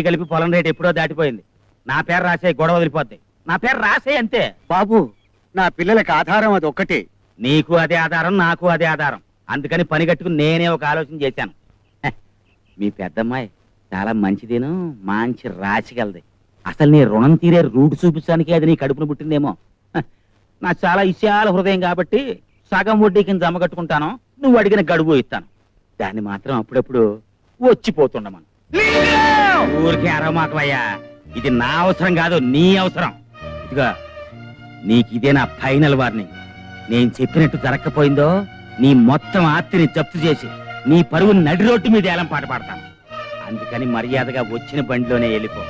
కలిపి పొలం రేటు ఎప్పుడో దాటిపోయింది. నా పేరు రాసే గొడవ వదిలిపోద్ది. నా పేరు రాసే అంతే. బాబు, నా పిల్లలకి ఆధారం అది ఒక్కటే. నీకు అదే ఆధారం, నాకు అదే ఆధారం. అందుకని పని కట్టుకుని నేనే ఒక ఆలోచన చేశాను. మీ పెద్దమ్మాయి చాలా మంచిదేను, మంచి రాసిగలది. అసలు నీ రుణం తీరే రూట్ చూపించడానికి అది నీ కడుపును పుట్టిందేమో. నాకు చాలా విశాల హృదయం కాబట్టి సగం వడ్డీ కింద జమ కట్టుకుంటాను, నువ్వు అడిగిన గడువు ఇస్తాను. దాన్ని మాత్రం అప్పుడప్పుడు వచ్చిపోతుండమను. ఊరికే అరవమాకవయ్యా, ఇది నా అవసరం కాదు, నీ అవసరం. ఇదిగా నీకు ఇదే నా ఫైనల్ వార్నింగ్. నేను చెప్పినట్టు జరగకపోయిందో నీ మొత్తం ఆస్తిని జప్తు చేసి నీ పరువు నడి రోడ్డు మీద ఏలం పాట పాడతాను. అందుకని మర్యాదగా వచ్చిన బండిలోనే వెళ్ళిపో.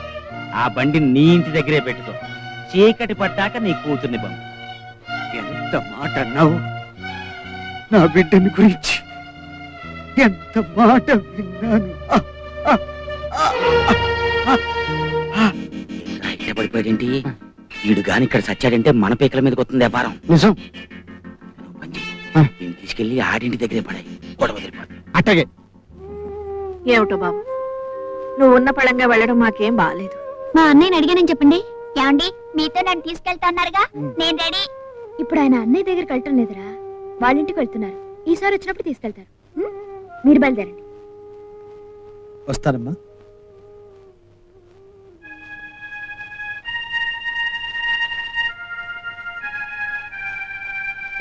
ఆ బండి నీ ఇంటి దగ్గరే పెట్టుకో. చీకటి పట్టాక నీ కూతుర్ని పంపు. ఎంత మాట అన్నావు! నా బిడ్డని గురించి ఎంత మాట విన్నాను. పడిపోయాడేంటి వీడు? గాని ఇక్కడ సచ్చాడంటే మన పీకల మీదకి వస్తుంది వ్యాపారం. నిజం. నేను తీసుకెళ్లి ఆడింటి దగ్గరే పడాయి, గొడవ వదిలిపోతుంది. అట్టగే. ఏమిటో బాబు, నువ్వు ఉన్న పళంగా వెళ్ళడం మాకేం బాగాలేదు. మా అన్నయ్యని అడిగానని చెప్పండి. ఏమండి, మీతో నన్ను తీసుకెళ్తా అన్నారుగా, నేను రెడీ. ఇప్పుడు ఆయన అన్నయ్య దగ్గరికి వెళ్ళటం లేదురా, వాళ్ళ ఇంటికి వెళ్తున్నారు. ఈసారి వచ్చినప్పుడు తీసుకెళ్తారు. మీరు బయలుదేరండి. వస్తానమ్మా.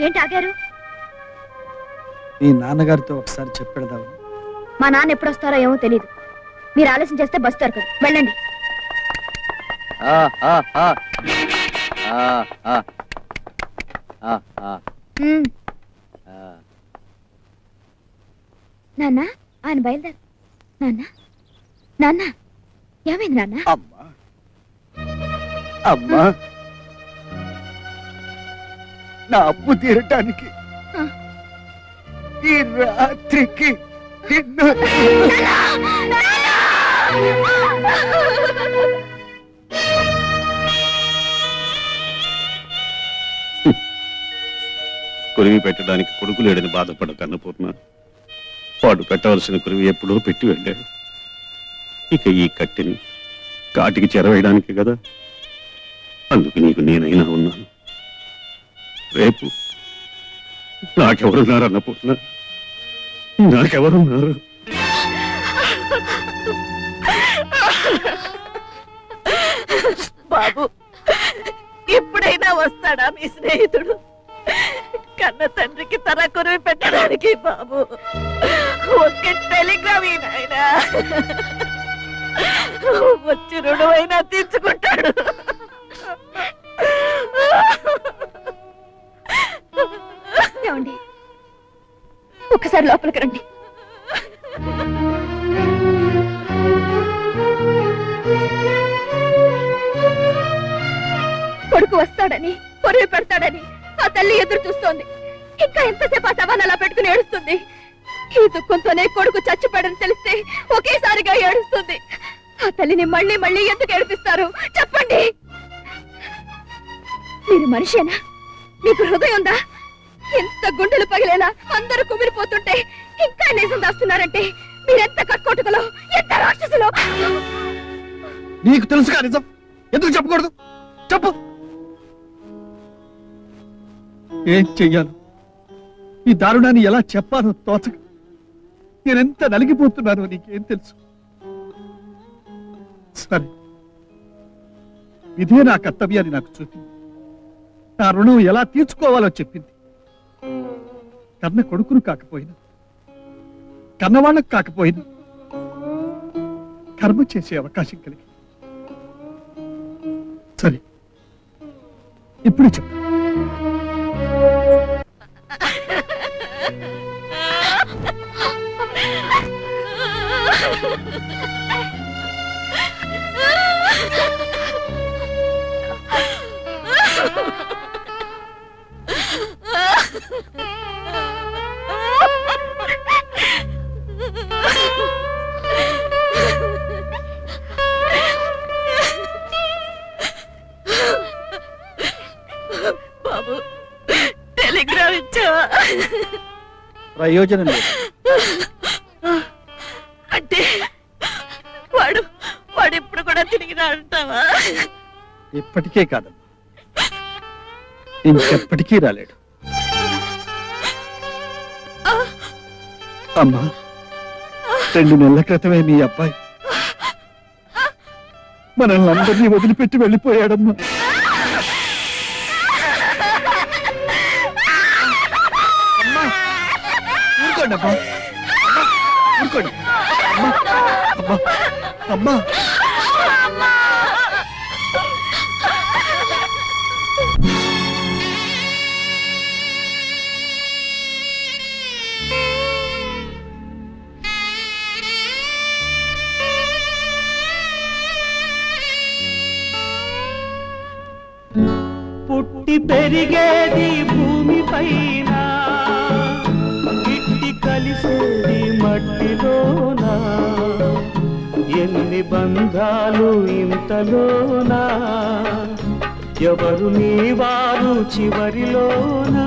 ఏంటి ఆగారు? మీ నాన్నగారితో ఒకసారి చెప్పెడదాము. మా నాన్న ఎప్పుడు వస్తారో ఏమో తెలియదు. మీరు ఆలస్యం చేస్తే బస్ దొరకదు. వెళ్ళండి. నాన్న, ఆయన బయలుదేరు. నాన్న, నాన్న, ఏమైంది నాన్న? అమ్మా, అమ్మా, నా అప్పు తీరటానికి ఈ రాత్రికి నిన్ను కొరివి పెట్టడానికి కొడుకు లేడని బాధపడక అన్నపూర్ణ, వాడు పెట్టవలసిన కొరివి ఎప్పుడో పెట్టి వెళ్ళాడు. ఇక ఈ కట్టెని కాటికి చెరవేయడానికి కదా, అందుకు నీకు నేనైనా ఉన్నాను. రేపు నాకెవరున్నారు అన్నపూర్ణ? నాకెవరున్నారు? బాబు, ఇప్పుడైనా వస్తాడా మీ స్నేహితుడు? కన్న తండ్రికి తన కొరివి పెట్టడానికి బాబు ఒక్క టెలిగ్రామ్ అయినా వచ్చి రుణమైనా తీర్చుకుంటాడు. ఏమండి, ఒక్కసారి లోపలికి రండి. కొడుకు వస్తాడని, కొరివి పెడతాడని ఆ తల్లి ఎదురు చూస్తోంది. ఇంకా ఎంతసేపు ఆ సవాల్ అలా పెట్టుకుని ఏడుస్తుంది. ఈ దుఃఖంతోనే కొడుకు చచ్చిపోయాడని తెలిస్తే ఒకేసారిగా ఏడుస్తుంది. ఆ తల్లిని మళ్ళీ మళ్ళీ ఎందుకు ఏడిపిస్తారు చెప్పండి? మీరు మనిషేనా? మీకు హృదయం ఉందా? ఎంత గుండెలు పగిలేలా అందరూ కుమిరిపోతుంటే ఇంకా నిజం దాస్తున్నారంటే మీరెంత కక్కోటుకలో, ఎంత రాక్షసులో! నీకు తెలుసుగా నిజం, ఎందుకు చెప్పకూడదు? చెప్పు. ఏం చెయ్యాను? ఈ దారుణాన్ని ఎలా చెప్పాలో తోచక నేనెంత నలిగిపోతున్నానో నీకేం తెలుసు? సరే, ఇదే నా కర్తవ్యాన్ని నాకు చూపింది. నా రుణం ఎలా తీర్చుకోవాలో చెప్పింది. కన్న కొడుకును కాకపోయినా, కన్నవాళ్ళకు కాకపోయినా కర్మ చేసే అవకాశం కలిగి. సరే, ఇప్పుడు చెప్పు. బాబు, టెలిగ్రామ్ ఇచ్చావా? ప్రయోజనం లేదు. అంటే వాడు తిరిగి రాంటావా? ఇప్పటికే కాదమ్మా, ఇంకెప్పటికీ రాలేడు. అమ్మా, 2 నెలల క్రితమే నీ అబ్బాయి మనల్ని అందరినీ వదిలిపెట్టి వెళ్ళిపోయాడమ్మా. అమ్మా, ఊరుకోండి అమ్మా, ఊరుకోండి అమ్మా, అమ్మా, అమ్మా. పుట్టి పెరిగేది భూమి పైన, గిట్టి కలిసేది మట్టిలోనా, ఎన్ని బంధాలు ఇంతలోనా, ఎవరు నీవారు చివరిలోనా,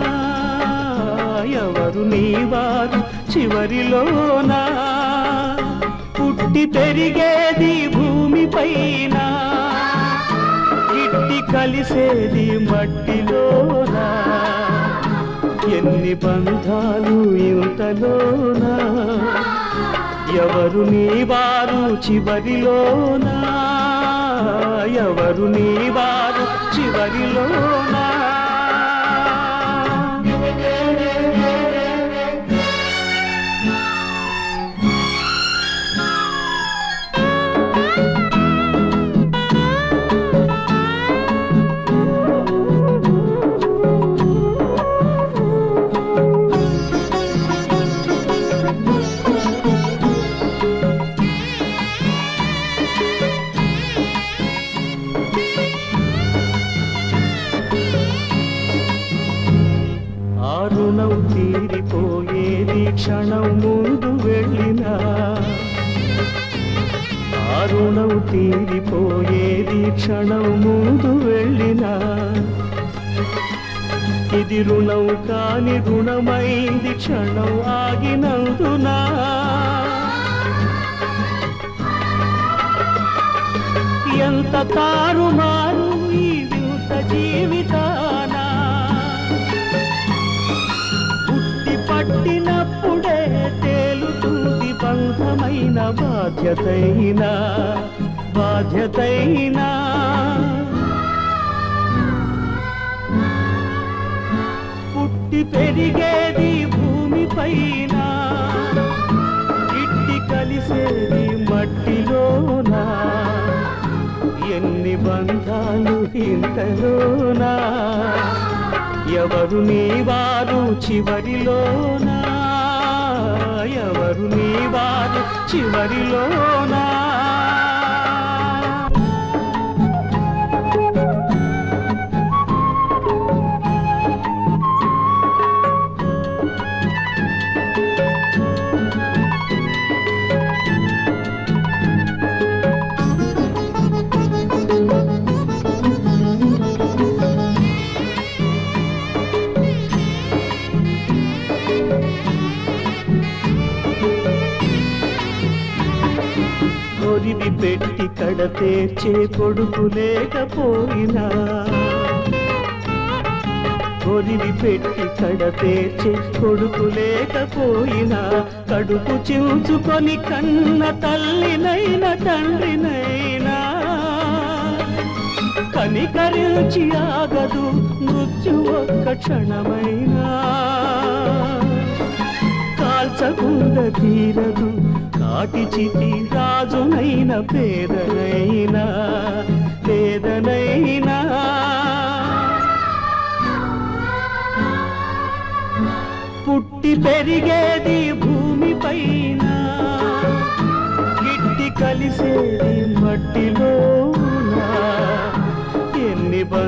ఎవరు నీవారు చివరిలోనా. పుట్టి పెరిగేది భూమి పైన, గిట్టి కలిసేది మట్టిలోనా, ఎన్ని బంధాలు ఇంతలోనా, ఎవరు నీవారు చివరిలోనా, ఎవరు నీవారు చివరిలోనా. రుణం తీరిపోయేది క్షణం ముందు వెళ్ళినా, ఆ రుణం తీరిపోయేది క్షణం ముందు వెళ్ళినా, ఇది రుణం కాని రుణమైంది క్షణం ఆగినందునా. ఎంత తారుమారు ఈ వింత జీవితానా, పట్టినప్పుడే తేలుతుంది బంధమైన బాధ్యతైనా, బాధ్యతైనా. పుట్టి పెరిగేది భూమి పైన, ఇట్టి కలిసేది మట్టిలోనా, ఎన్ని బంధాలు ఇంతలోనా, ఎవరు నీవారు చివరిలోనా, ఎవరు నీవారు చివరిలోనా. కొరివి పెట్టి కడతేర్చే కొడుకు లేకపోయినా, కొరివి పెట్టి కడతేర్చే కొడుకు లేకపోయినా, కడుపు చించుకొని కన్న తల్లినైనా తండ్రినైనా, కనికరించి ఆగదు మృత్యు ఒక్క క్షణమైనా, కాల్చకుండా తీరదు కాటి చితి రాజునైన పేదనైనా, పేదనైనా. పుట్టి పెరిగేది భూమి పైన, గిట్టి కలిసేది మట్టిలో.